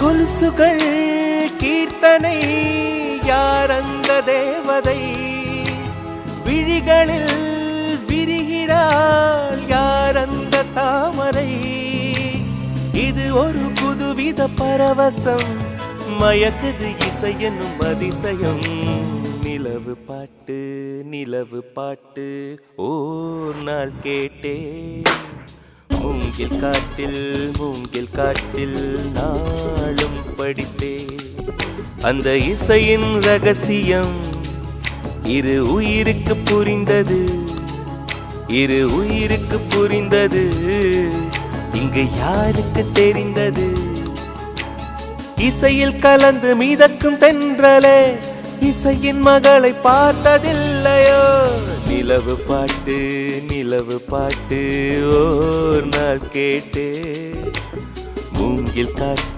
கொலுசுகள் கீர்த்தனை யார் அந்த தேவதை விழிகளில் விரிகிறாள் யார் அந்த தாமரை இது ஒரு புதுவித பரவசம் மயக்குது இசை என்னும் அதிசயம் நிலவு பாட்டு ஓர் நாள் கேட்டே மூங்கில் காட்டில் நாளும் படித்தே அந்த இசையின் ரகசியம் இரு உயிருக்கு புரிந்தது இங்கு யாருக்கு தெரிந்தது இசையில் கலந்து மிதக்கும் தென்றலே இசையின் மகளை பார்த்ததில்லையோ நிலவு பாட்டு ஓர் நாள் கேட்டே மூங்கில் காட்டு